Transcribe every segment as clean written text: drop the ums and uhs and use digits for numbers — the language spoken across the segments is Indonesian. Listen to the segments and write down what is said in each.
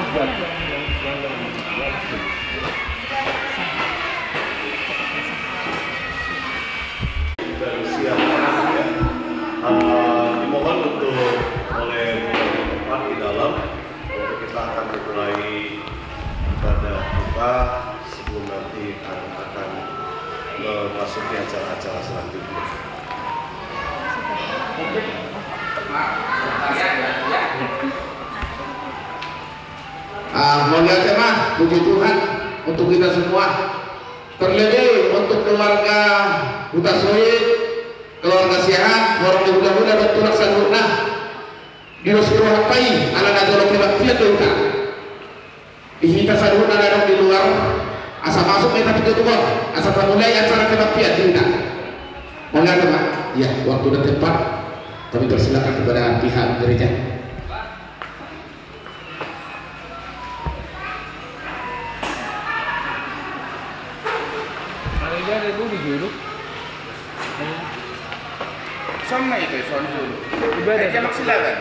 Dan siang ya, dimohon untuk oleh teman di dalam untuk kita akan memulai ibadah buka sebelum nanti akan memasuki acara-acara selanjutnya. Mulia tema, puji Tuhan untuk kita semua, terlebih untuk keluarga Huta Soid, keluarga sehat, orang mudah-mudah dan tulak sanurna di Rosiro Hapai, ala najolo kebaktian Tuhan. Ihita sanurna ada di luar, asa masuk kita tiga tuan, asa mulai acara kebaktian Tuhan. Mulia tema, ya waktu dan tempat, tapi persilakan kepada pihak gereja. Sama itu soal dulu. Ibadah jamak silakan.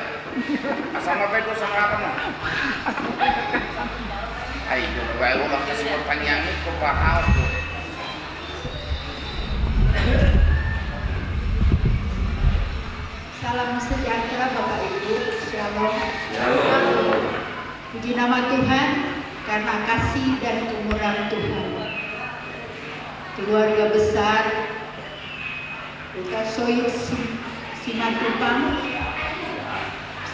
Asal apa itu sama apa mah? Ayo, baru ulang kesempatan panjang itu paham tuh. Salam sejahtera Bapak Ibu, Shalom. Puji nama Tuhan karena kasih dan kemurahan Tuhan. Keluarga besar Huta Soid Simatupang,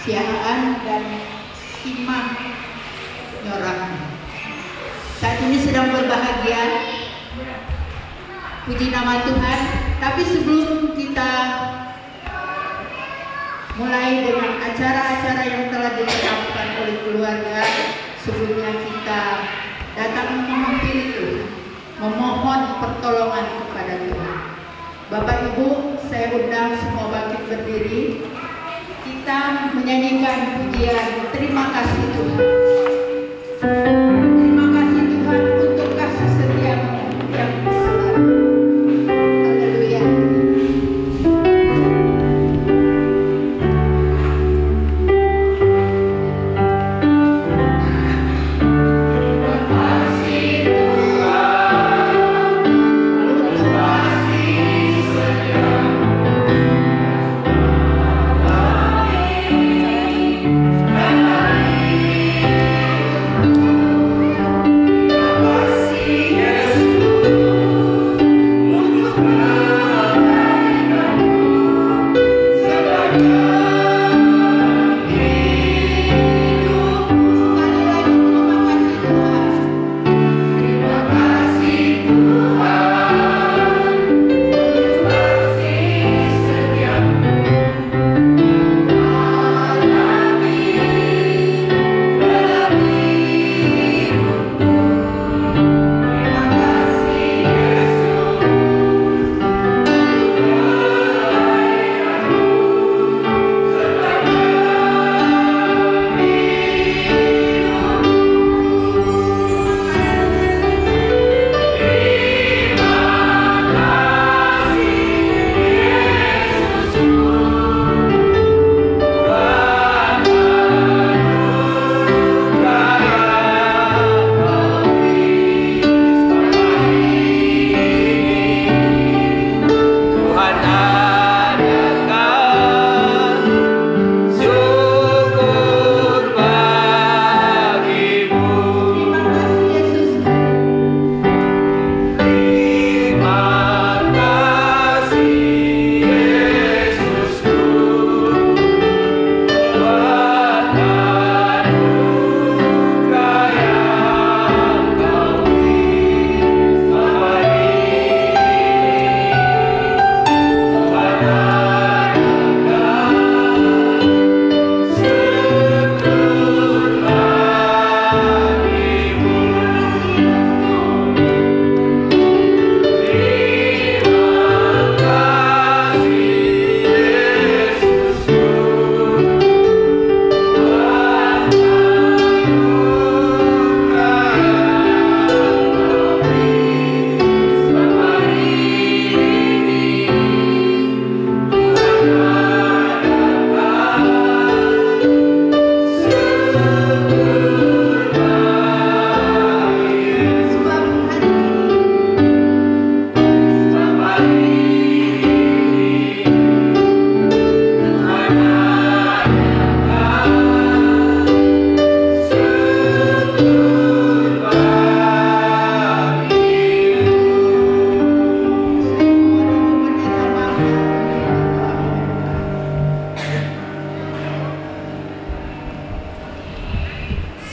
Siahaan dan Simah Nyorang saat ini sedang berbahagia. Puji nama Tuhan. Tapi sebelum kita mulai dengan acara-acara yang telah ditetapkan oleh keluarga, sebelumnya kita datang menghampiri Tuhan, memohon pertolongan kepada Tuhan. Bapak Ibu, saya undang semua bangkit berdiri. Kita menyanyikan pujian terima kasih Tuhan. Terima kasih Tuhan untuk kasih setia-Mu yang besar. Haleluya. Terima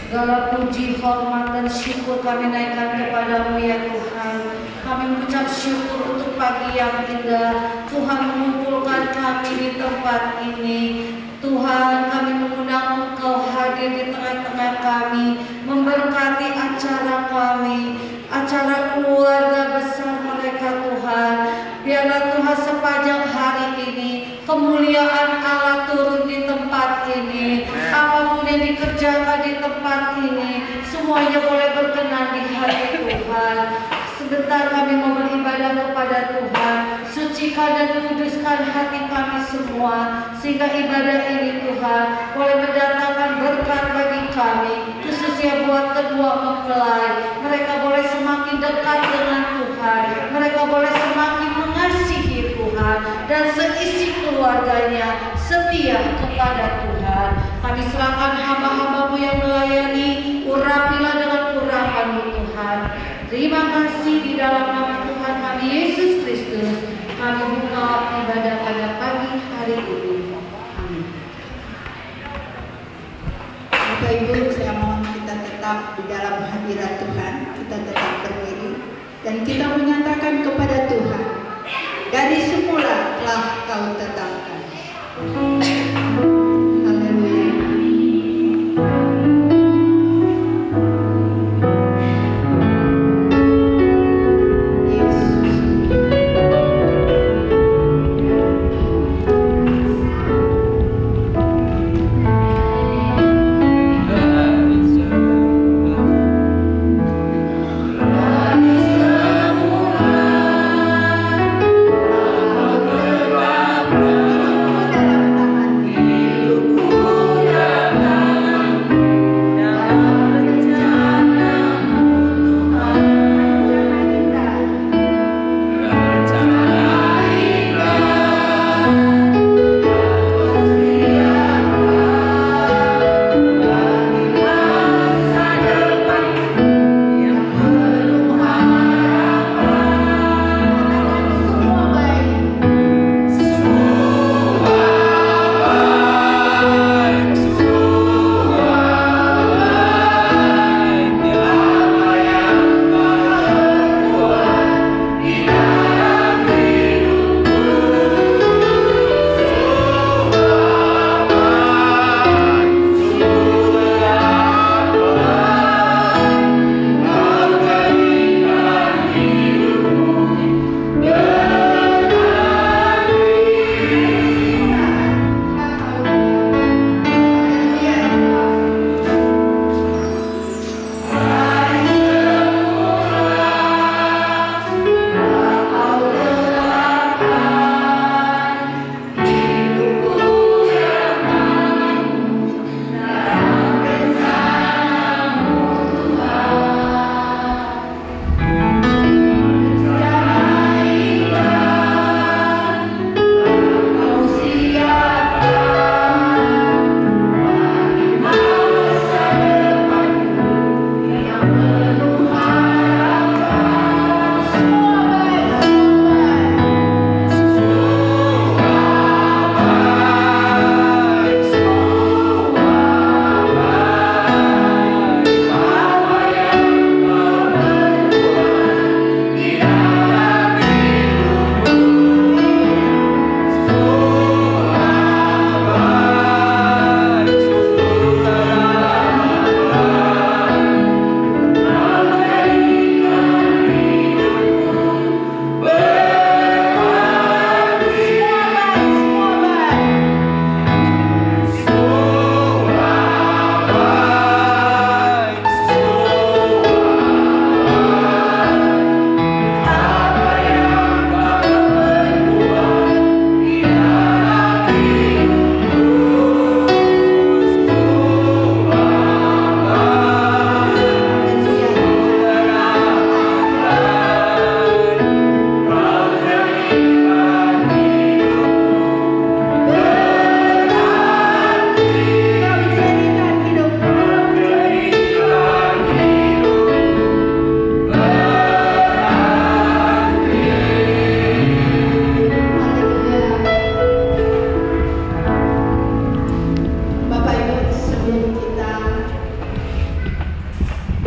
Segala puji, hormat, dan syukur kami naikkan kepadamu ya Tuhan. Kami mengucap syukur untuk pagi yang indah. Tuhan mengumpulkan kami di tempat ini. Tuhan, kami mengundang Engkau hadir di tengah-tengah kami, memberkati acara kami, acara keluarga besar mereka Tuhan. Biarlah Tuhan sepanjang hari ini kemuliaan Allah turun di tempat ini. Apapun yang dikerjakan di tempat ini, semuanya boleh berkenan di hati Tuhan. Sebentar kami mau beribadah kepada Tuhan. Sucikan dan kuduskan hati kami semua, sehingga ibadah ini Tuhan boleh mendatangkan berkat bagi kami, khususnya buat kedua mempelai. Mereka boleh semakin dekat dengan Tuhan, mereka boleh semakin mengasihi Tuhan, dan seisi keluarganya setia kepada Tuhan. Kami serahkan hamba-hambamu yang melayani, urapilah dengan urapanmu Tuhan. Terima kasih di dalam nama Tuhan kami Yesus Kristus. Kami buka ibadah pada pagi hari ini. Amin. Bapak Ibu, saya mohon kita tetap di dalam hadirat Tuhan. Kita tetap berdiri dan kita menyatakan kepada Tuhan, dari semula telah Kau tetapkan. Haleluya. Amin.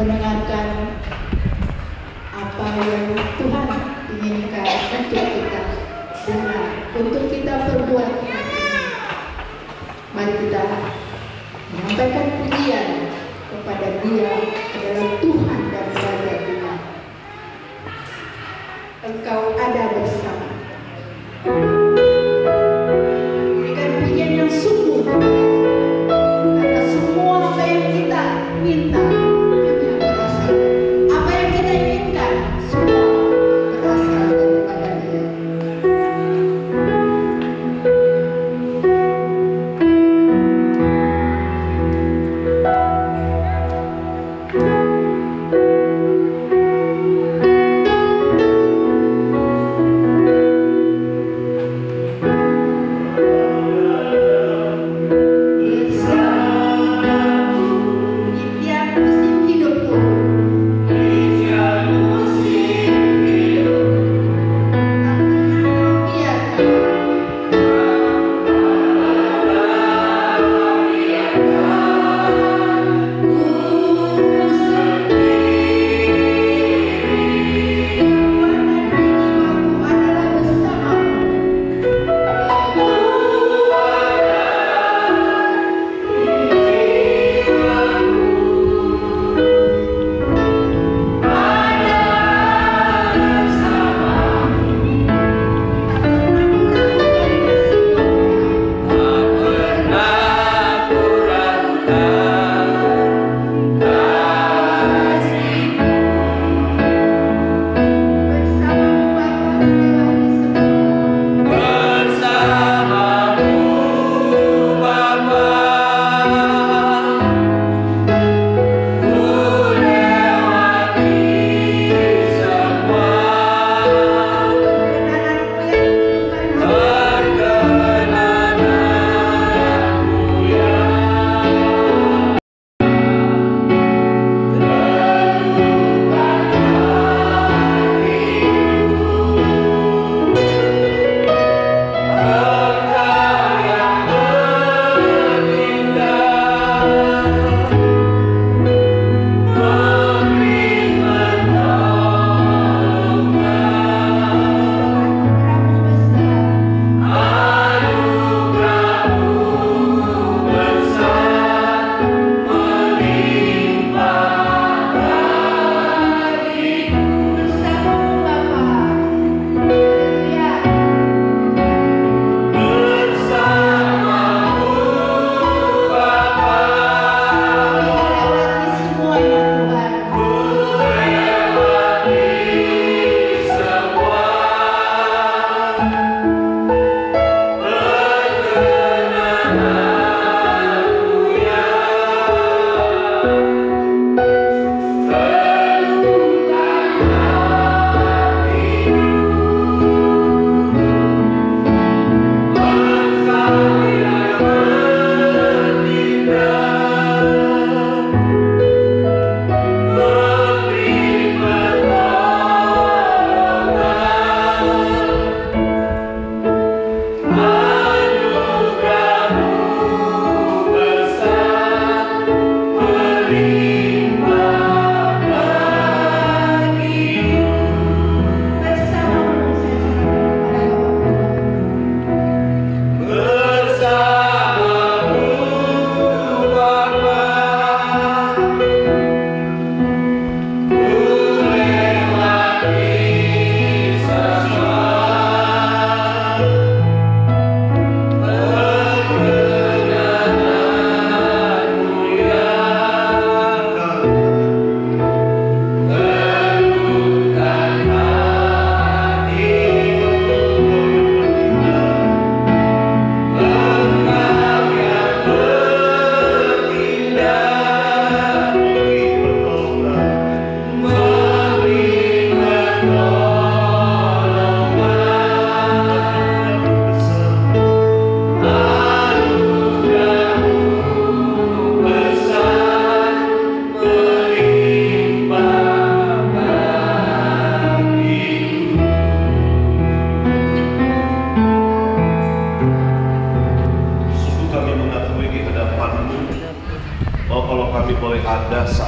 mendengarkan apa yang Tuhan inginkan untuk kita dengar, untuk kita perbuat. Mari kita menyampaikan pujian kepada Dia adalah Tuhan dan Raja kita. Engkau ada bersama. Berikan pujian yang sungguh karena semua apa yang kita minta hanya berasal, apa yang kita inginkan semua berasal daripada Dia.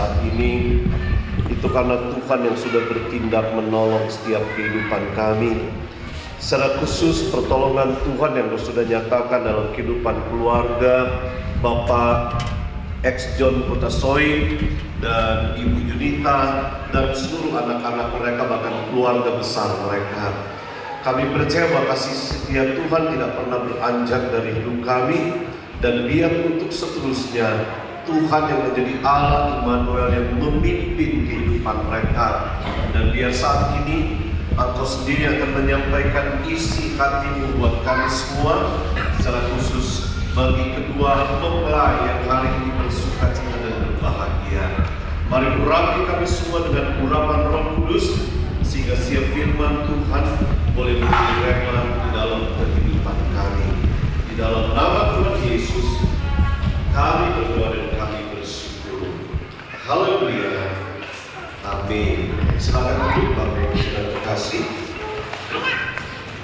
saat ini itu karena Tuhan yang sudah bertindak menolong setiap kehidupan kami. Secara khusus pertolongan Tuhan yang sudah nyatakan dalam kehidupan keluarga Bapak X John Putasoy dan Ibu Yunita dan seluruh anak-anak mereka, bahkan keluarga besar mereka. Kami percaya bahwa kasih setia Tuhan tidak pernah beranjak dari hidup kami, dan biar untuk seterusnya Tuhan yang menjadi Allah Immanuel yang memimpin kehidupan mereka. Dan biar saat ini Engkau sendiri akan menyampaikan isi hati-Mu buat kami semua, secara khusus bagi kedua mempelai yang hari ini bersukacita dan berbahagia. Mari urapi kami semua dengan urapan Roh Kudus, sehingga siap firman Tuhan boleh menjadi rema di dalam kehidupan kami. Di dalam nama Tuhan Yesus kami berdoa dan kami bersyukur. Haleluya. Amin. Silakan duduk Bapak Ibu saudara terkasih.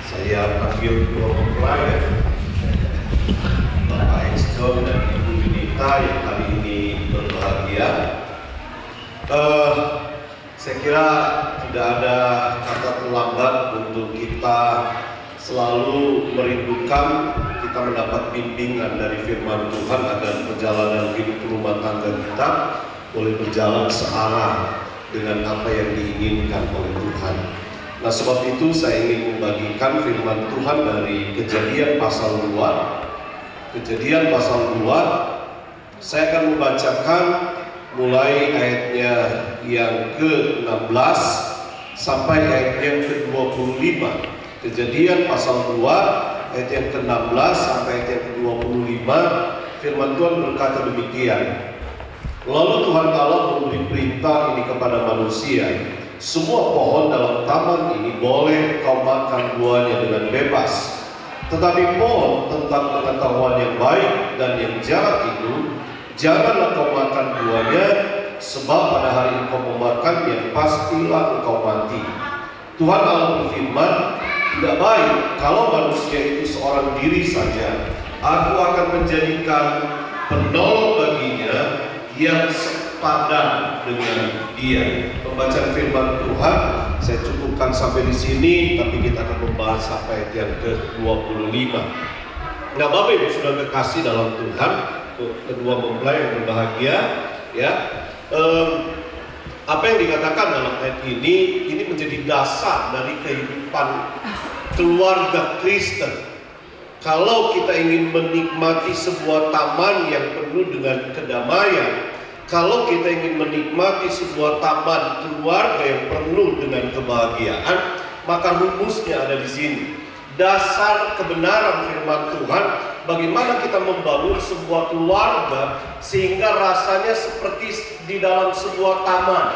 Saya panggil dua mempelai, Bapak X John dan Ibu Yunita yang kali ini berbahagia. Saya kira tidak ada kata terlambat untuk kita selalu merindukan kita mendapat bimbingan dari firman Tuhan agar perjalanan hidup rumah tangga kita boleh berjalan searah dengan apa yang diinginkan oleh Tuhan. Nah, sebab itu saya ingin membagikan firman Tuhan dari Kejadian pasal 2. Kejadian pasal 2, saya akan membacakan mulai ayatnya yang ke-16 sampai ayat yang ke-25. Kejadian pasal 2 ayat yang ke-16 sampai ayat yang ke-25. Firman Tuhan berkata demikian. Lalu Tuhan Allah memberi perintah ini kepada manusia, semua pohon dalam taman ini boleh kau makan buahnya dengan bebas, tetapi pohon tentang pengetahuan yang baik dan yang jahat itu janganlah kau makan buahnya, sebab pada hari engkau memakannya pastilah engkau mati. Tuhan Allah berfirman, tidak baik kalau manusia itu seorang diri saja. Aku akan menjadikan penolong baginya yang sepadan dengan dia. Pembacaan firman Tuhan saya cukupkan sampai di sini, tapi kita akan membahas sampai ayat yang ke-25. Nah, Bapak Ibu sudah kekasih dalam Tuhan, kedua mempelai yang berbahagia, ya. Apa yang dikatakan dalam ayat ini menjadi dasar dari kehidupan keluarga Kristen. Kalau kita ingin menikmati sebuah taman yang penuh dengan kedamaian, kalau kita ingin menikmati sebuah taman keluarga yang penuh dengan kebahagiaan, maka rumusnya ada di sini. Dasar kebenaran firman Tuhan, bagaimana kita membangun sebuah keluarga sehingga rasanya seperti di dalam sebuah taman.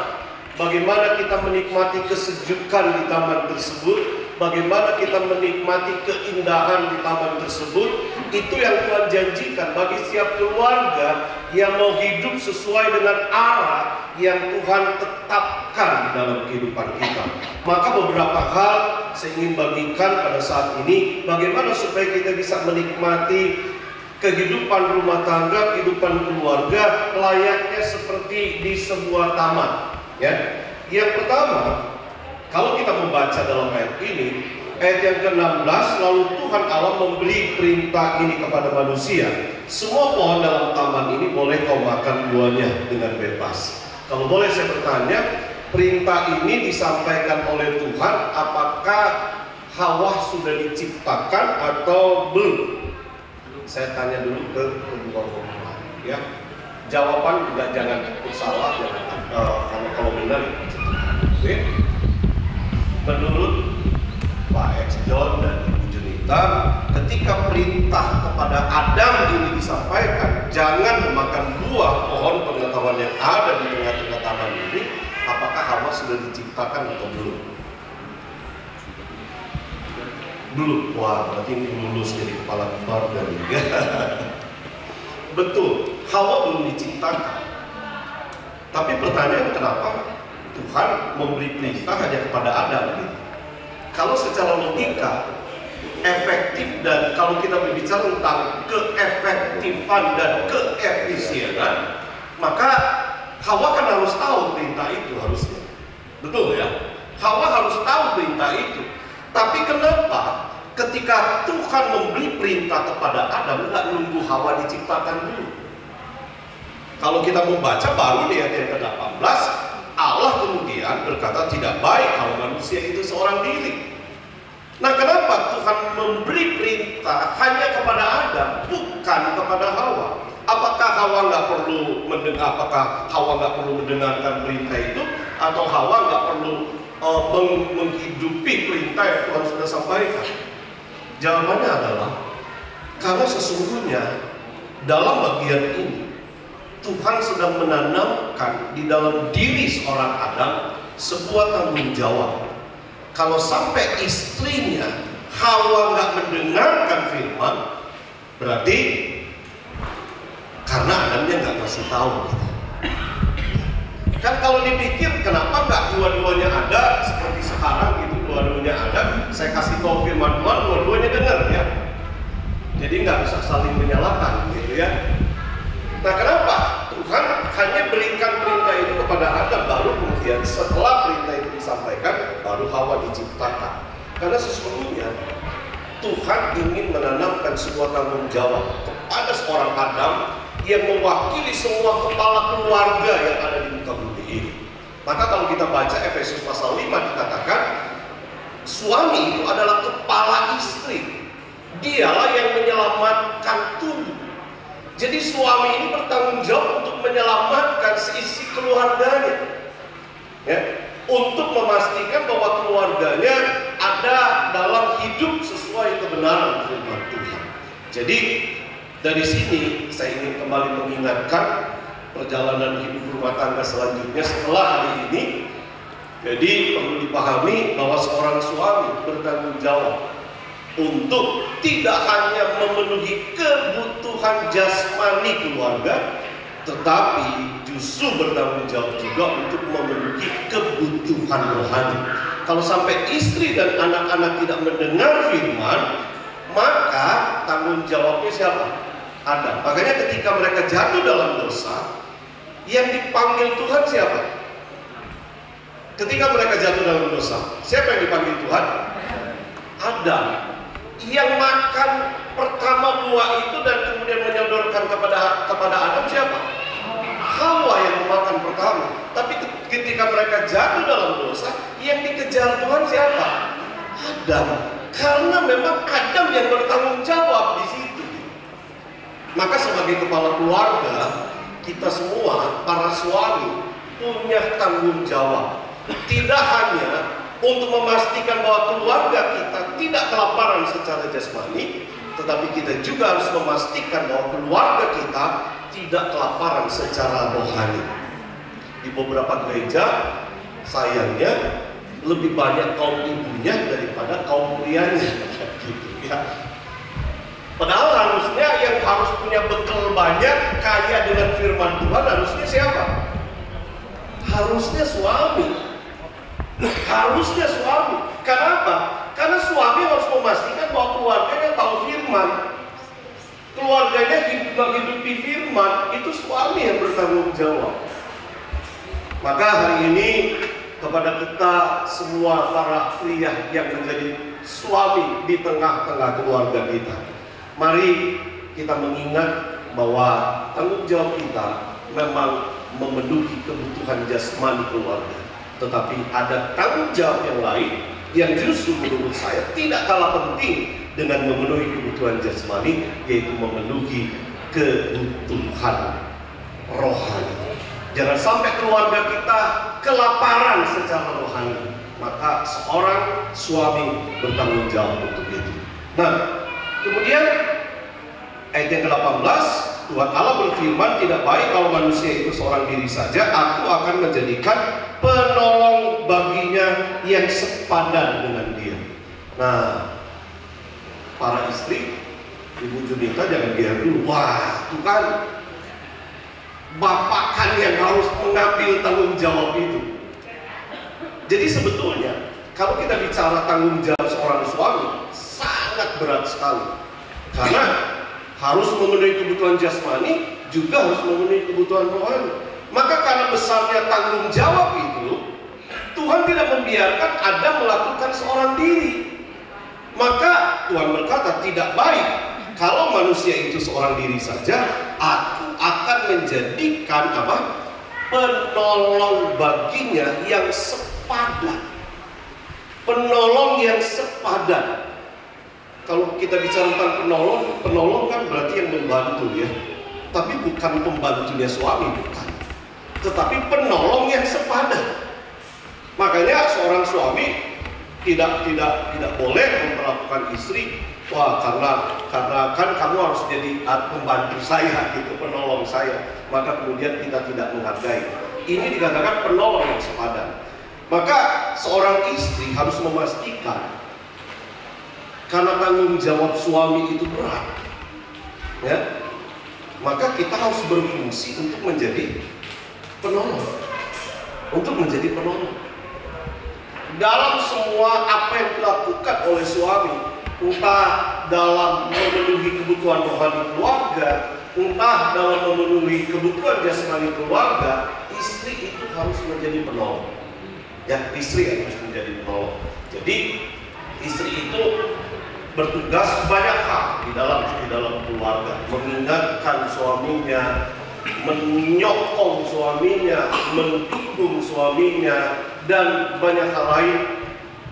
Bagaimana kita menikmati kesejukan di taman tersebut, bagaimana kita menikmati keindahan di taman tersebut. Itu yang Tuhan janjikan bagi setiap keluarga yang mau hidup sesuai dengan arah yang Tuhan tetapkan di dalam kehidupan kita. Maka beberapa hal saya ingin bagikan pada saat ini, bagaimana supaya kita bisa menikmati kehidupan rumah tangga, kehidupan keluarga layaknya seperti di sebuah taman. Ya, yang pertama, kalau kita membaca dalam ayat ini, ayat yang ke-16, lalu Tuhan Allah memberi perintah ini kepada manusia, semua pohon dalam taman ini boleh kau makan buahnya dengan bebas. Kalau boleh saya bertanya, perintah ini disampaikan oleh Tuhan, apakah Hawa sudah diciptakan atau belum? Saya tanya dulu ke kedua mempelai, ya. Jawaban jangan takut salah, kalau benar. Oke. Menurut Pak X John dan Ibu Yunita, ketika perintah kepada Adam ini disampaikan, jangan memakan buah pohon pengetahuan yang ada di tengah-tengah taman ini, apakah Hawa sudah diciptakan atau belum? Belum. Wah, berarti ini lulus jadi kepala keluarga. Betul, Hawa belum diciptakan. Tapi pertanyaan, kenapa Tuhan memberi perintah hanya kepada Adam? Kalau secara logika efektif, dan kalau kita berbicara tentang keefektifan dan keefisienan, maka Hawa kan harus tahu perintah itu harusnya. Betul ya? Hawa harus tahu perintah itu. Tapi kenapa ketika Tuhan memberi perintah kepada Adam, nggak nunggu Hawa diciptakan dulu? Kalau kita membaca baru di ayat yang ke-18, Allah kemudian berkata tidak baik kalau manusia itu seorang diri. Nah, kenapa Tuhan memberi perintah hanya kepada Adam, bukan kepada Hawa? Apakah Hawa nggak perlu mendengar? Apakah Hawa nggak perlu mendengarkan perintah itu, atau Hawa nggak perlu menghidupi perintah yang Tuhan sudah sampaikan? Jawabannya adalah karena sesungguhnya dalam bagian ini Tuhan sedang menanamkan di dalam diri seorang Adam sebuah tanggung jawab. Kalau sampai istrinya Hawa nggak mendengarkan firman, berarti karena Adamnya nggak kasih tahu gitu. Kan kalau dipikir kenapa nggak dua-duanya ada seperti sekarang gitu, dua-duanya ada, saya kasih tahu firman Tuhan, dua-duanya dengar ya. Jadi nggak bisa saling menyalahkan gitu ya. Nah, kenapa Tuhan hanya berikan perintah itu kepada Adam, baru kemudian setelah perintah itu disampaikan baru Hawa diciptakan? Karena sesungguhnya Tuhan ingin menanamkan sebuah tanggung jawab kepada seorang Adam yang mewakili semua kepala keluarga yang ada di muka bumi ini. Maka kalau kita baca Efesus pasal 5 dikatakan suami itu adalah kepala istri. Dialah yang menyelamatkan tubuh. Jadi suami ini bertanggung jawab untuk menyelamatkan seisi keluarganya, ya, untuk memastikan bahwa keluarganya ada dalam hidup sesuai kebenaran firman Tuhan. Jadi dari sini saya ingin kembali mengingatkan perjalanan hidup rumah tangga selanjutnya setelah hari ini. Jadi perlu dipahami bahwa seorang suami bertanggung jawab untuk tidak hanya memenuhi kebutuhan jasmani keluarga, tetapi justru bertanggung jawab juga untuk memenuhi kebutuhan rohani. Kalau sampai istri dan anak-anak tidak mendengar firman, maka tanggung jawabnya siapa? Ada. Makanya ketika mereka jatuh dalam dosa, yang dipanggil Tuhan siapa? Ketika mereka jatuh dalam dosa, siapa yang dipanggil Tuhan? Adam. Yang makan pertama buah itu dan kemudian menyodorkan kepada Adam siapa? Hawa yang memakan pertama. Tapi ketika mereka jatuh dalam dosa, yang dikejar Tuhan siapa? Adam. Karena memang Adam yang bertanggung jawab di situ. Maka sebagai kepala keluarga, kita semua para suami punya tanggung jawab. Tidak hanya untuk memastikan bahwa keluarga kita tidak kelaparan secara jasmani, tetapi kita juga harus memastikan bahwa keluarga kita tidak kelaparan secara rohani. Di beberapa gereja, sayangnya lebih banyak kaum ibunya daripada kaum prianya, gitu ya. Padahal harusnya yang harus punya bekal banyak, kaya dengan firman Tuhan harusnya siapa? Harusnya suami. Harusnya suami. Kenapa? Karena suami harus memastikan bahwa keluarganya tahu firman, keluarganya menghidupi firman. Itu suami yang bertanggung jawab. Maka hari ini kepada kita semua para pria yang menjadi suami di tengah-tengah keluarga kita, mari kita mengingat bahwa tanggung jawab kita memang memenuhi kebutuhan jasmani keluarga. Tetapi ada tanggung jawab yang lain yang justru menurut saya tidak kalah penting dengan memenuhi kebutuhan jasmani, yaitu memenuhi kebutuhan rohani. Jangan sampai keluarga kita kelaparan secara rohani. Maka seorang suami bertanggung jawab untuk itu. Nah, kemudian ayat yang ke-18, Tuhan Allah berfirman, tidak baik kalau manusia itu seorang diri saja, aku akan menjadikan penolong baginya yang sepadan dengan dia. Nah, para istri, Ibu Junita jangan GR dulu. Wah, Tuhan, bapak kan yang harus mengambil tanggung jawab itu. Jadi sebetulnya, kalau kita bicara tanggung jawab seorang suami, sangat berat sekali. Karena harus memenuhi kebutuhan jasmani, juga harus memenuhi kebutuhan rohani. Maka karena besarnya tanggung jawab itu, Tuhan tidak membiarkan Adam melakukan seorang diri. Maka Tuhan berkata, tidak baik kalau manusia itu seorang diri saja. Aku akan menjadikan penolong baginya yang sepadan. Penolong yang sepadan. Kalau kita bicara tentang penolong kan berarti yang membantu ya. Tapi bukan pembantunya suami, bukan. Tetapi penolong yang sepadan. Makanya seorang suami tidak boleh memperlakukan istri, wah karena kan kamu harus jadi pembantu saya gitu, penolong saya. Maka kemudian kita tidak menghargai. Ini dikatakan penolong yang sepadan. Maka seorang istri harus memastikan, karena tanggung jawab suami itu berat, ya. Maka kita harus berfungsi untuk menjadi penolong, dalam semua apa yang dilakukan oleh suami, entah dalam memenuhi kebutuhan rohani keluarga, entah dalam memenuhi kebutuhan jasmani keluarga, istri itu harus menjadi penolong. Ya, istri harus menjadi penolong. Jadi istri itu bertugas banyak hal di dalam keluarga, mengingatkan suaminya, menyokong suaminya, mendukung suaminya, dan banyak hal lain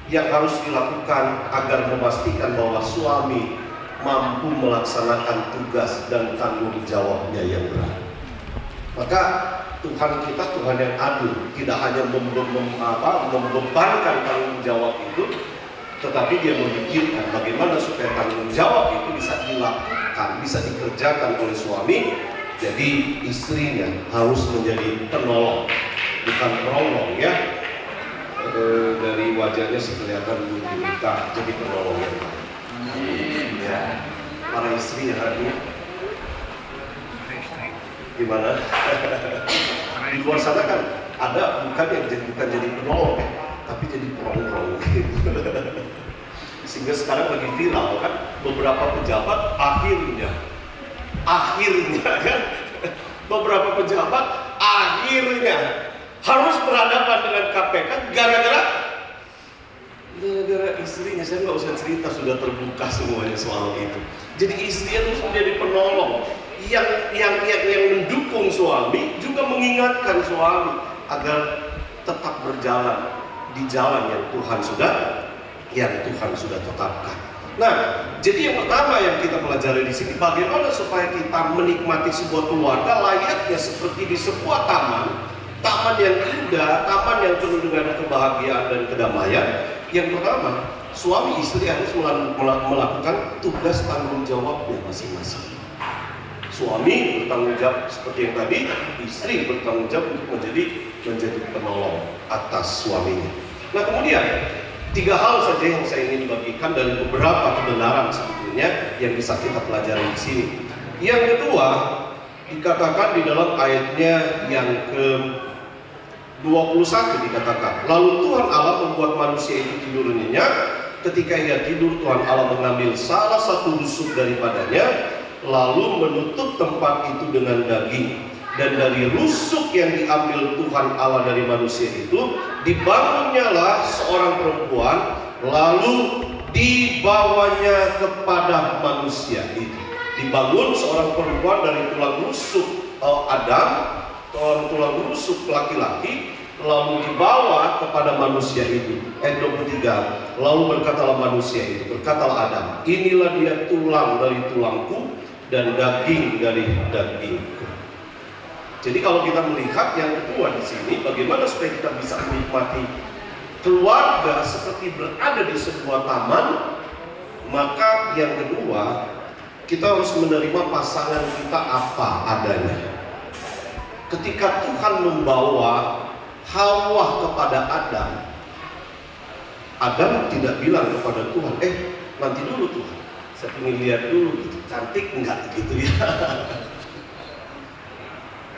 yang harus dilakukan agar memastikan bahwa suami mampu melaksanakan tugas dan tanggung jawabnya yang berat. Maka Tuhan kita Tuhan yang adil, tidak hanya membebankan tanggung jawab itu, tetapi Dia memikirkan bagaimana supaya tanggung jawab itu bisa dilakukan, bisa dikerjakan oleh suami. Jadi istrinya harus menjadi penolong, bukan penolong ya. Dari wajahnya kelihatan buta, jadi penolong yang baik. Ya, para istri yang hadir, gimana? Di luar sana kan ada bukan jadi penolong ya, tapi jadi perongrong. Sehingga sekarang lagi viral kan, beberapa pejabat akhirnya kan, beberapa pejabat akhirnya harus berhadapan dengan KPK gara-gara istrinya. Saya nggak usah cerita, sudah terbuka semuanya soal itu. Jadi istrinya terus menjadi penolong yang mendukung suami, juga mengingatkan suami agar tetap berjalan di jalan yang Tuhan sudah tetapkan. Nah, jadi yang pertama yang kita pelajari di sini, bagaimana supaya kita menikmati sebuah keluarga layaknya seperti di sebuah taman yang indah, taman yang penuh dengan kebahagiaan dan kedamaian. Yang pertama, suami istri harus melakukan tugas tanggung jawabnya masing-masing. Suami bertanggung jawab seperti yang tadi, istri bertanggung jawab untuk menjadi penolong atas suaminya. Nah, kemudian 3 hal saja yang saya ingin bagikan dari beberapa kebenaran sebetulnya yang bisa kita pelajari di sini. Yang kedua, dikatakan di dalam ayatnya yang ke-21 dikatakan, lalu Tuhan Allah membuat manusia itu tidur nyenyak. Ketika ia tidur, Tuhan Allah mengambil salah satu rusuk daripadanya, lalu menutup tempat itu dengan daging. Dan dari rusuk yang diambil Tuhan Allah dari manusia itu, dibangunnyalah seorang perempuan, lalu dibawanya kepada manusia itu. Dibangun seorang perempuan dari tulang rusuk Adam, tulang rusuk laki-laki, lalu dibawa kepada manusia itu. Ayat 23, lalu berkatalah manusia itu, berkatalah Adam, inilah dia tulang dari tulangku dan daging dari dagingku. Jadi kalau kita melihat yang kedua di sini, bagaimana supaya kita bisa menikmati keluarga seperti berada di sebuah taman, maka yang kedua kita harus menerima pasangan kita apa adanya. Ketika Tuhan membawa Hawa kepada Adam tidak bilang kepada Tuhan, nanti dulu Tuhan, saya ingin lihat dulu gitu, cantik enggak gitu ya.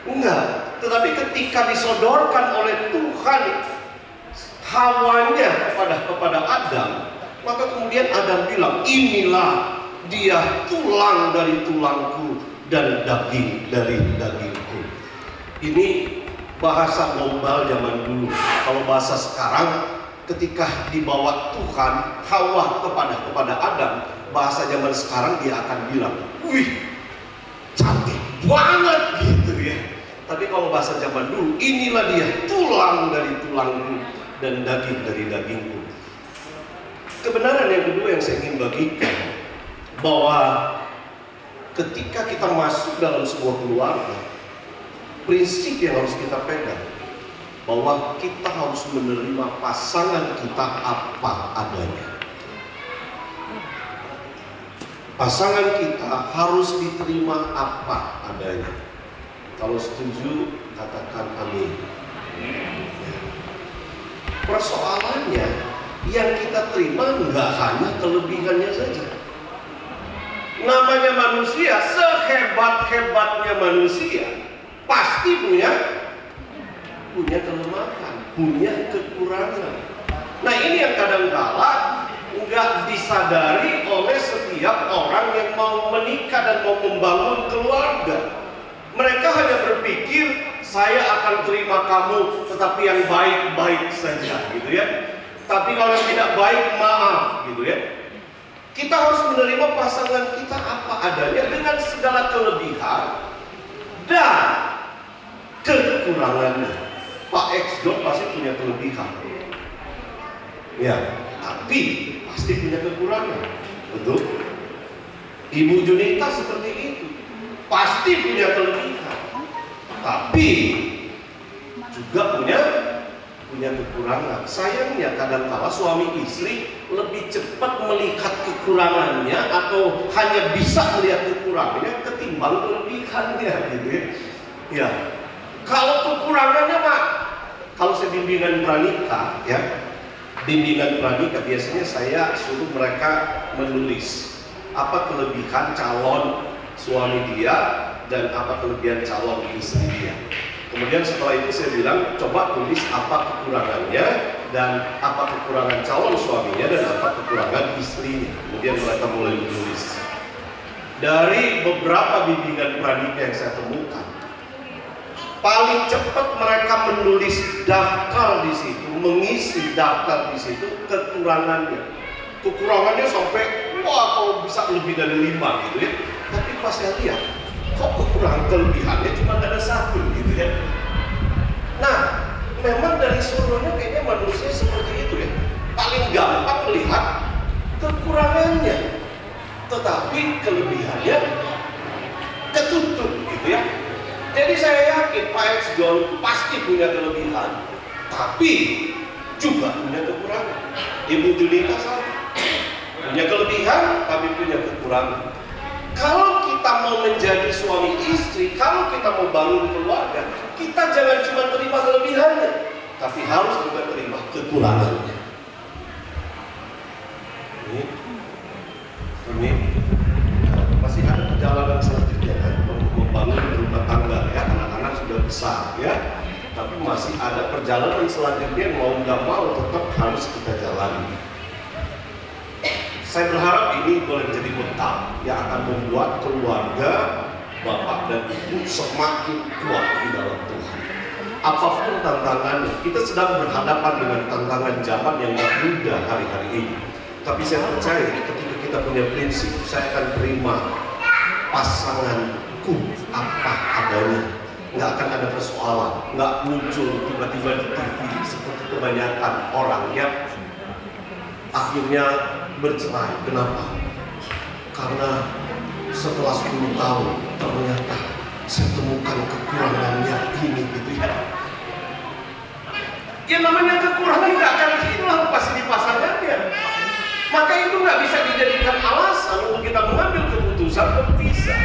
Enggak, tetapi ketika disodorkan oleh Tuhan Hawanya kepada Adam, maka kemudian Adam bilang, inilah dia tulang dari tulangku dan daging dari dagingku. Ini bahasa gombal zaman dulu. Kalau bahasa sekarang, ketika dibawa Tuhan Hawa kepada Adam, bahasa zaman sekarang dia akan bilang, wih, cantik banget gitu ya. Tapi kalau bahasa zaman dulu, inilah dia, tulang dari tulangku dan daging dari dagingku. Kebenaran yang kedua yang saya ingin bagikan, bahwa ketika kita masuk dalam sebuah keluarga, prinsip yang harus kita pegang, bahwa kita harus menerima pasangan kita apa adanya. Pasangan kita harus diterima apa adanya. Kalau setuju, katakan amin. Persoalannya, yang kita terima nggak hanya kelebihannya saja. Namanya manusia, sehebat-hebatnya manusia, pasti punya kelemahan, punya kekurangan. Nah, ini yang kadang-kala nggak disadari oleh setiap orang yang mau menikah dan mau membangun keluarga. Mereka hanya berpikir, saya akan terima kamu, tetapi yang baik-baik saja, gitu ya. Tapi kalau tidak baik, maaf, gitu ya. Kita harus menerima pasangan kita apa adanya dengan segala kelebihan dan kekurangannya. Pak X John pasti punya kelebihan, ya, tapi pasti punya kekurangan, betul? Ibu Junita seperti itu, pasti punya kelebihan, tapi juga punya kekurangan. Sayangnya kadang-kala suami istri lebih cepat melihat kekurangannya atau hanya bisa melihat kekurangannya ketimbang kelebihannya, gitu ya. Ya, kalau kekurangannya Pak, kalau saya bimbingan pranikah, ya, bimbingan pranikah biasanya saya suruh mereka menulis apa kelebihan calon suami dia dan apa kelebihan calon istri dia. Kemudian setelah itu saya bilang, coba tulis apa kekurangannya dan apa kekurangan calon suaminya dan apa kekurangan istrinya. Kemudian mereka mulai menulis. Dari beberapa bimbingan pranikah yang saya temukan, paling cepat mereka menulis daftar di situ, mengisi daftar di situ kekurangannya. Kekurangannya sampai, wah, kalau bisa lebih dari 5 gitu ya. Tapi pas saya lihat, kok kekurangan kelebihannya cuma ada 1 gitu ya. Nah, memang dari seluruhnya kayaknya manusia seperti itu ya. Paling gampang melihat kekurangannya, tetapi kelebihannya ketutup gitu ya. Jadi saya yakin Pak X John pasti punya kelebihan, tapi juga punya kekurangan. Ibu Junita sama, punya kelebihan tapi punya kekurangan. Kalau kita mau menjadi suami istri, kalau kita mau bangun keluarga, kita jangan cuma terima kelebihannya, tapi harus juga terima kekurangannya. Ini masih ada perjalanan selanjutnya kan, membangun rumah tangga ya, anak-anak sudah besar ya, tapi masih ada perjalanan selanjutnya, mau nggak mau tetap harus kita jalani. Saya berharap ini boleh menjadi bekal yang akan membuat keluarga bapak dan ibu semakin kuat di dalam Tuhan. Apapun tantangannya, kita sedang berhadapan dengan tantangan zaman yang tidak mudah hari-hari ini. Tapi saya percaya ketika kita punya prinsip, saya akan terima pasanganku apa adanya. Nggak akan ada persoalan, nggak muncul tiba-tiba di TV seperti kebanyakan orang yang akhirnya bercerai. Kenapa? Karena setelah 10 tahun ternyata saya temukan kekurangannya ini gitu ya. Ya namanya kekurangan nggak akan hilang pasti di pasangannya. Maka itu nggak bisa dijadikan alasan untuk kita mengambil keputusan berpisah.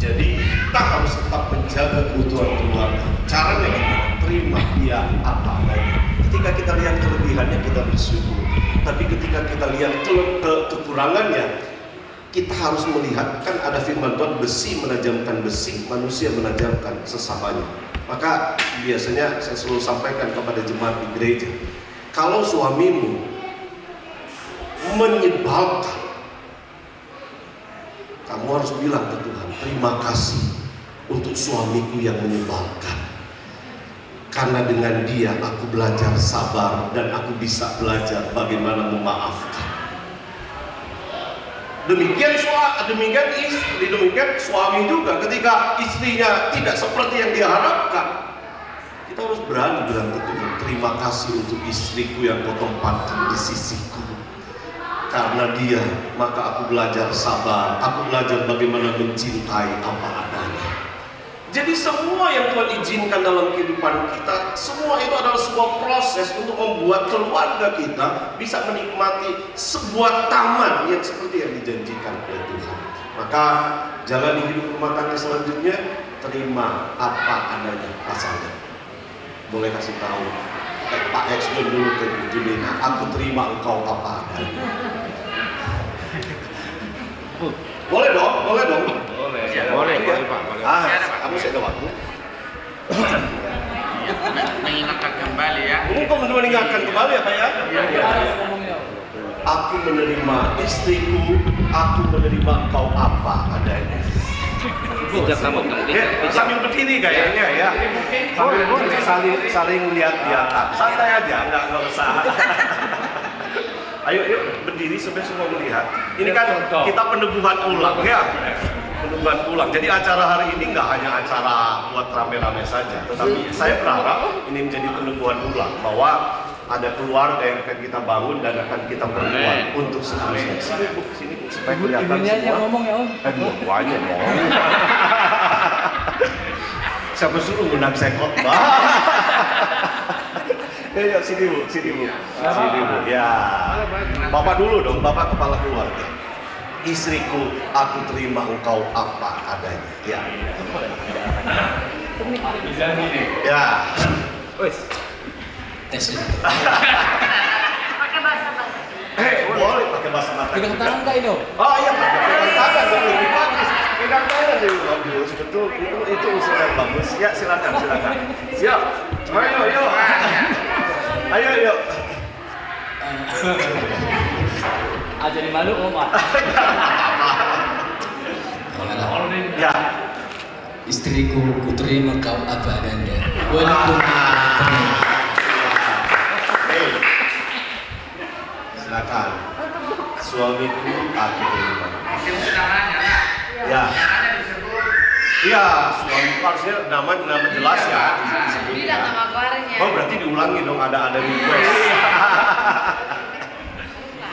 Jadi kita harus tetap menjaga keutuhan keluarga. Caranya gimana? Terima dia apa adanya. Ketika kita lihat kelebihannya kita bersyukur. Tapi ketika kita lihat kekurangannya, kita harus melihat, kan ada firman Tuhan, besi menajamkan besi, manusia menajamkan sesamanya. Maka biasanya saya selalu sampaikan kepada jemaat di gereja, kalau suamimu menyebalkan, kamu harus bilang ke Tuhan, terima kasih untuk suamiku yang menyebalkan. Karena dengan dia aku belajar sabar dan aku bisa belajar bagaimana memaafkan. Demikian istri, demikian suami juga. Ketika istrinya tidak seperti yang dia harapkan, kita harus berani bilang ke Tuhan, terima kasih untuk istriku yang kau tempatkan di sisiku. Karena dia, maka aku belajar sabar, aku belajar bagaimana mencintai apa adanya. Jadi semua yang Tuhan izinkan dalam kehidupan kita, semua itu adalah sebuah proses untuk membuat keluarga kita bisa menikmati sebuah taman yang seperti yang dijanjikan oleh Tuhan. Maka jalani hidup rumah tangga selanjutnya, terima apa adanya pasangan. Boleh kasih tahu Pak X dulu ke Bu Junina, aku terima engkau apa adanya. Boleh dong, boleh dong. Boleh Pak. Kamu saya ada waktu. Mengingatkan kembali ya. Engkau mengingatkan kembali ya Pak ya? Aku menerima istriku, aku menerima engkau apa adanya. Sambil berdiri kayaknya ya. Sambil saling lihat-lihatan. Santai aja, nggak usah. Ayo berdiri sampai semua melihat. Ini kan kita peneguhan ulang ya. Peneguhan ulang. Jadi acara hari ini nggak hanya acara buat rame-rame saja, tetapi saya berharap ini menjadi peneguhan ulang bahwa ada keluarga yang akan kita bangun dan akan kita perkuat untuk seterusnya. Sini Bu, supaya kelihatan semua. Ini ngomong ya Om. Dua-duanya dong. Siapa suruh undang saya khotbah? Ya, sini Bu. Ya. Bapak dulu dong, Bapak kepala keluarga. Istriku, aku terima engkau apa adanya. Ya. Ya. Tes itu. Pakai bahasa-bahasa. Boleh pakai bahasa mata. Pegang tangan nggak ini Om? Oh iya, pegang tangan dong, lebih bagus. Pegang tangan lebih bagus. Betul, itu usul yang bagus. Ya, silakan. Siap. Ayo. Jadi malu Om. Ya. Istriku, ku terima kau apa adanya. Walaupun terima. Silakan. Suamiku aku terima. Ya. Iya, suamiku harusnya nama jelas ya disebutnya. Oh berarti diulangi dong, ada request.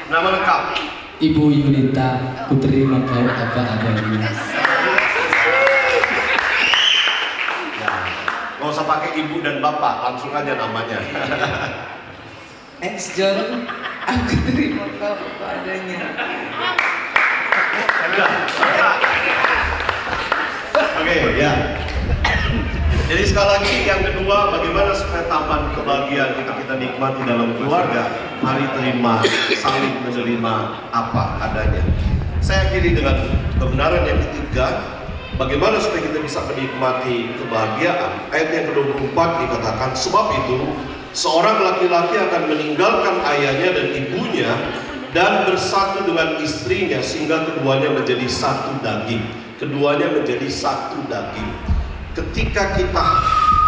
Nama lengkap. Ibu Yunita, ku terima kau apa adanya. Nggak usah pakai ibu dan bapak, langsung aja namanya. Ex John, aku terima kau apa adanya. Oke, ya. Jadi sekali lagi yang kedua, bagaimana supaya taman kebahagiaan kita nikmati dalam keluarga. Mari terima, saling menerima apa adanya. Saya akhiri dengan kebenaran yang ketiga. Bagaimana supaya kita bisa menikmati kebahagiaan. Ayat yang ke-24 dikatakan, sebab itu seorang laki-laki akan meninggalkan ayahnya dan ibunya dan bersatu dengan istrinya sehingga keduanya menjadi satu daging. Keduanya menjadi satu daging. Ketika kita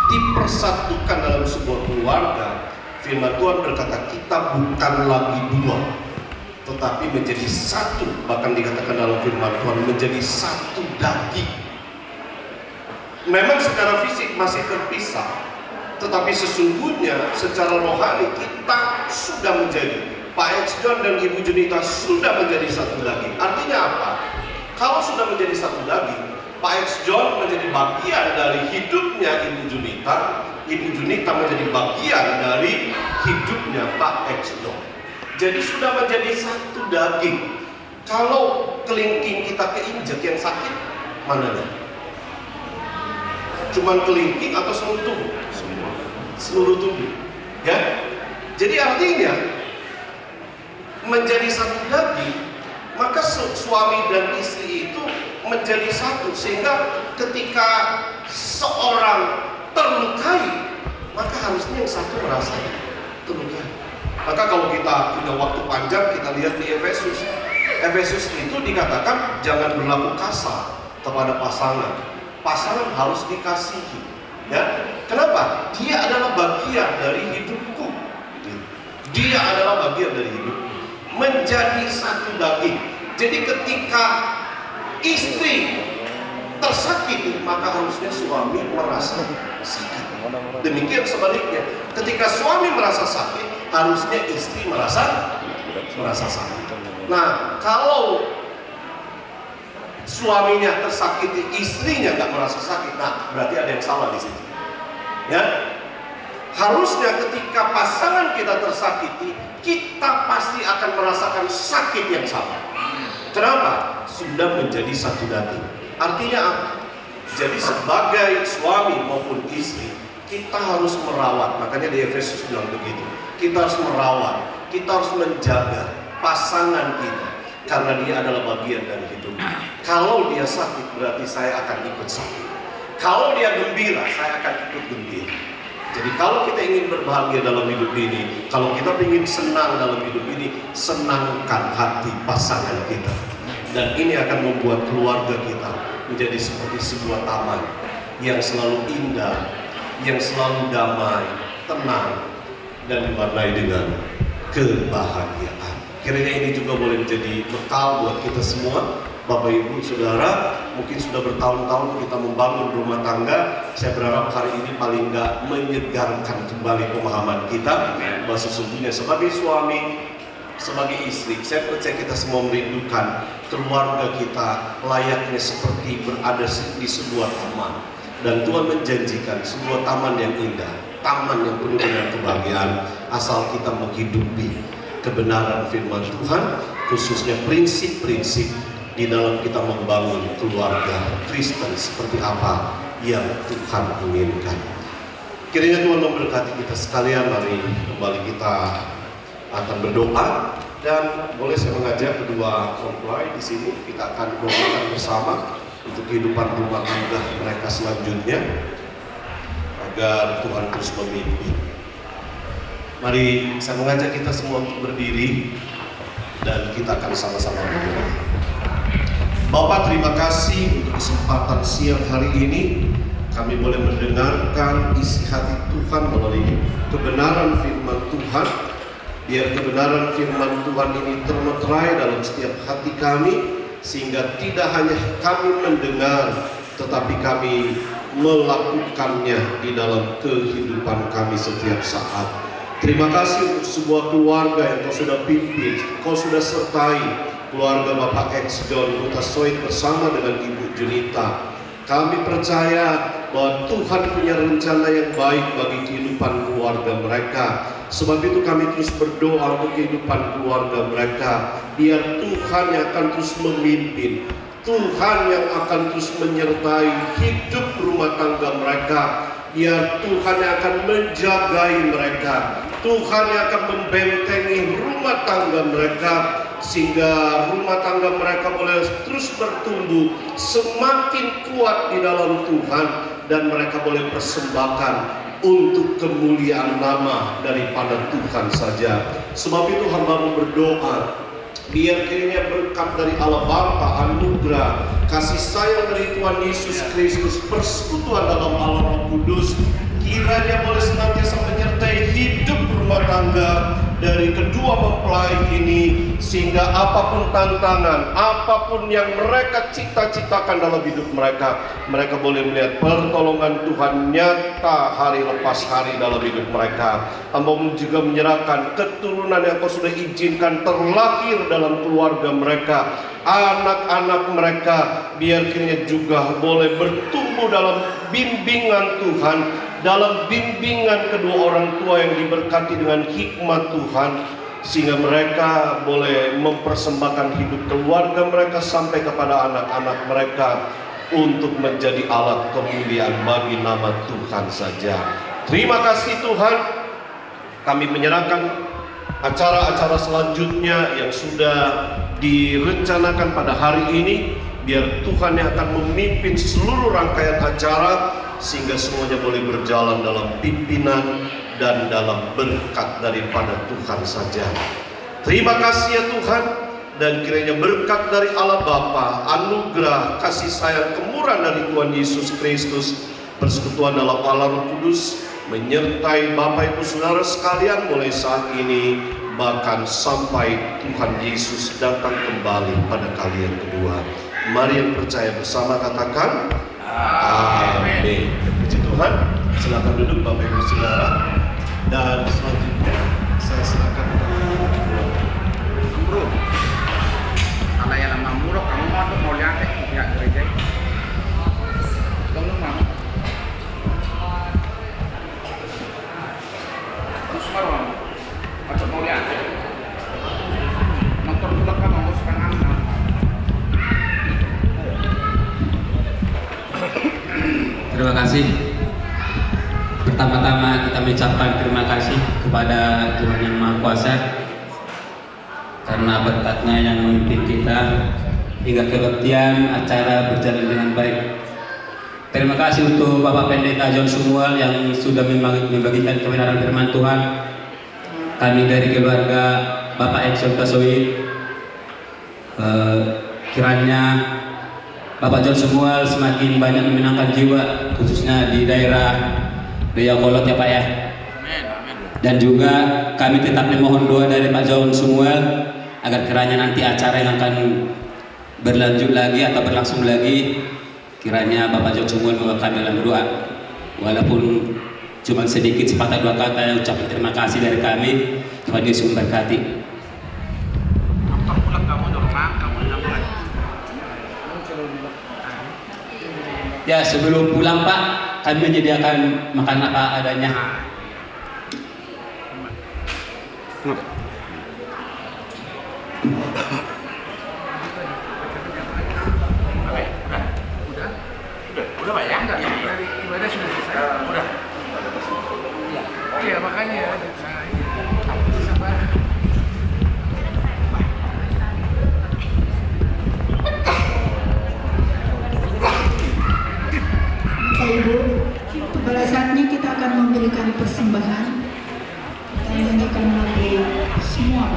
dipersatukan dalam sebuah keluarga, firman Tuhan berkata kita bukan lagi dua, tetapi menjadi satu. Bahkan dikatakan dalam firman Tuhan menjadi satu daging. Memang secara fisik masih terpisah, tetapi sesungguhnya secara rohani kita sudah menjadi, Pak X John dan Ibu Junita sudah menjadi satu daging. Artinya apa? Kalau sudah menjadi satu daging, Pak X John menjadi bagian dari hidupnya Ibu Junita, Ibu Junita menjadi bagian dari hidupnya Pak X John. Jadi sudah menjadi satu daging. Kalau kelingking kita keinjak yang sakit, mananya? Cuman kelingking atau seluruh tubuh? Seluruh tubuh. Ya. Jadi artinya menjadi satu daging, maka suami dan istri itu menjadi satu, sehingga ketika seorang terlukai, maka harusnya yang satu merasa terlukai. Maka kalau kita punya waktu panjang, kita lihat di Efesus. Efesus itu dikatakan jangan berlaku kasar kepada pasangan. pasangan harus dikasihi. Ya, kenapa? Dia adalah bagian dari hidupku. Dia adalah bagian dari hidupku. Menjadi satu daging. Jadi ketika istri tersakiti, maka harusnya suami merasa sakit. Demikian sebaliknya, ketika suami merasa sakit, harusnya istri merasa sakit. Nah, kalau suaminya tersakiti, istrinya nggak merasa sakit, nah berarti ada yang salah di situ. Ya, harusnya ketika pasangan kita tersakiti, kita pasti akan merasakan sakit yang sama. Kenapa? Sudah menjadi satu daging. Artinya apa? Jadi sebagai suami maupun istri, kita harus merawat. Makanya di Efesus bilang begitu. Kita harus merawat, kita harus menjaga pasangan kita, karena dia adalah bagian dari hidup. Kalau dia sakit, berarti saya akan ikut sakit. Kalau dia gembira, saya akan ikut gembira. Jadi kalau kita ingin berbahagia dalam hidup ini, kalau kita ingin senang dalam hidup ini, senangkan hati pasangan kita. Dan ini akan membuat keluarga kita menjadi seperti sebuah taman yang selalu indah, yang selalu damai, tenang, dan diwarnai dengan kebahagiaan. Kiranya ini juga boleh menjadi bekal buat kita semua. Bapak Ibu Saudara, mungkin sudah bertahun-tahun kita membangun rumah tangga. Saya berharap hari ini paling enggak menyegarkan kembali pemahaman kita bahwa sesungguhnya sebagai suami, sebagai istri, saya percaya kita semua merindukan keluarga kita layaknya seperti berada di sebuah taman. Dan Tuhan menjanjikan sebuah taman yang indah, taman yang penuh dengan kebahagiaan, asal kita menghidupi kebenaran firman Tuhan, khususnya prinsip-prinsip di dalam kita membangun keluarga Kristen seperti apa yang Tuhan inginkan. Kiranya Tuhan memberkati kita sekalian. Mari kembali kita akan berdoa, dan boleh saya mengajak kedua mempelai di sini, kita akan doakan bersama untuk kehidupan rumah tangga mereka selanjutnya, agar Tuhan terus memimpin. Mari saya mengajak kita semua untuk berdiri dan kita akan sama-sama berdoa. Bapak, terima kasih untuk kesempatan siang hari ini. Kami boleh mendengarkan isi hati Tuhan melalui kebenaran firman Tuhan. Biar kebenaran firman Tuhan ini termeterai dalam setiap hati kami, sehingga tidak hanya kami mendengar, tetapi kami melakukannya di dalam kehidupan kami setiap saat. Terima kasih untuk sebuah keluarga yang Kau sudah pimpin, Kau sudah sertai, keluarga Bapak X John Hutasoid bersama dengan Ibu Junita. Kami percaya bahwa Tuhan punya rencana yang baik bagi kehidupan keluarga mereka. Sebab itu kami terus berdoa untuk kehidupan keluarga mereka. Biar Tuhan yang akan terus memimpin, Tuhan yang akan terus menyertai hidup rumah tangga mereka. Biar Tuhan yang akan menjagai mereka, Tuhan yang akan membentengi rumah tangga mereka, sehingga rumah tangga mereka boleh terus bertumbuh semakin kuat di dalam Tuhan, dan mereka boleh persembahkan untuk kemuliaan nama daripada Tuhan saja. Sebab itu hamba-Mu berdoa, biar kiranya berkat dari Allah Bapa, anugerah, kasih sayang dari Tuhan Yesus Kristus, persekutuan dalam Allah Roh Kudus, kiranya boleh senantiasa menyertai hidup rumah tangga dari kedua mempelai ini, sehingga apapun tantangan, apapun yang mereka cita-citakan dalam hidup mereka, mereka boleh melihat pertolongan Tuhan nyata hari lepas hari dalam hidup mereka. Hamba-Mu juga menyerahkan keturunan yang Kau sudah izinkan terlahir dalam keluarga mereka, anak-anak mereka, biar kiranya juga boleh bertumbuh dalam bimbingan Tuhan, dalam bimbingan kedua orang tua yang diberkati dengan hikmat Tuhan, sehingga mereka boleh mempersembahkan hidup keluarga mereka sampai kepada anak-anak mereka untuk menjadi alat kemuliaan bagi nama Tuhan saja. Terima kasih Tuhan. Kami menyerahkan acara-acara selanjutnya yang sudah direncanakan pada hari ini, biar Tuhan yang akan memimpin seluruh rangkaian acara, sehingga semuanya boleh berjalan dalam pimpinan dan dalam berkat daripada Tuhan saja. Terima kasih ya Tuhan. dan kiranya berkat dari Allah Bapa, anugerah, kasih sayang, kemurahan dari Tuhan Yesus Kristus, persekutuan dalam Allah Roh Kudus menyertai Bapak Ibu Saudara sekalian mulai saat ini bahkan sampai Tuhan Yesus datang kembali pada kali yang kedua. Mari yang percaya bersama katakan amin. Puji Tuhan. Silakan duduk Bapak Ibu Saudara. Dan selanjutnya saya silakan Bro, kalau yang nama murah kamu mau lihat pihak gereja. Tolong mau. Terus mau macam mau lihat. Nonton dulu kan mau sekarang. Terima kasih. Pertama-tama kita mengucapkan terima kasih kepada Tuhan Yang Maha Kuasa karena berkat-Nya yang memimpin kita hingga kebaktian acara berjalan dengan baik. Terima kasih untuk Bapak Pendeta John Sumual yang sudah membagikan kebenaran firman Tuhan. Kami dari keluarga Bapak Exon Tasoid, kiranya Bapak John Sumual semakin banyak memenangkan jiwa khususnya di daerah Dayakolot ya Pak ya. Dan juga kami tetap memohon doa dari Pak John Sumual agar kiranya nanti acara yang akan berlanjut lagi atau berlangsung lagi, kiranya Bapak John Sumual membawakan dalam doa. Walaupun cuma sedikit sepatah dua kata ucapan terima kasih dari kami. Tuhan Yesus memberkati. Ya, sebelum pulang Pak, kami menyediakan makan apa adanya. Udah bayang nggak? Dari ibadah sudah selesai. Udah. Oke, makanya sabar. Bapak Ibu, pada saatnya kita akan memberikan persembahan dan menyanyikan lagu semua.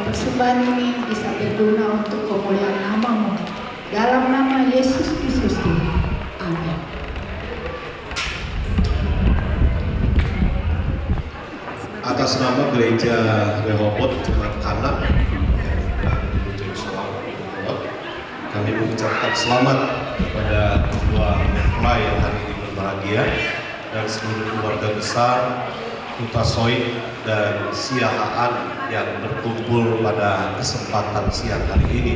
persembahan ini bisa berguna untuk kemuliaan nama-Mu. Dalam nama Yesus Kristus Tuhan. Amin. Atas nama Gereja Rehoboth Jemaat Kanak yang berada di ujung Soal, kami mengucapkan selamat kepada kedua mempelai yang hari ini berbahagia dan seluruh keluarga besar Duta Soid dan Siahaan yang berkumpul pada kesempatan siang hari ini.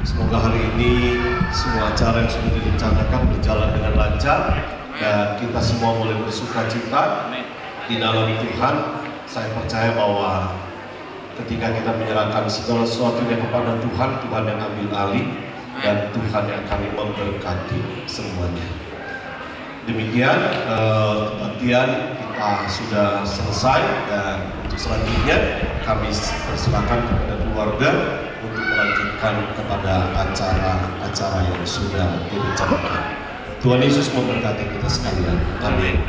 Semoga hari ini semua acara yang sudah direncanakan berjalan dengan lancar dan kita semua boleh bersuka cita di dalam Tuhan, Saya percaya bahwa ketika kita menyerahkan segala sesuatunya kepada Tuhan, Tuhan yang ambil alih dan Tuhan yang akan memberkati semuanya. Demikian kebaktian kita sudah selesai, dan untuk selanjutnya kami persilakan kepada keluarga untuk melanjutkan kepada acara-acara yang sudah direncanakan. Tuhan Yesus memberkati kita sekalian. Amin.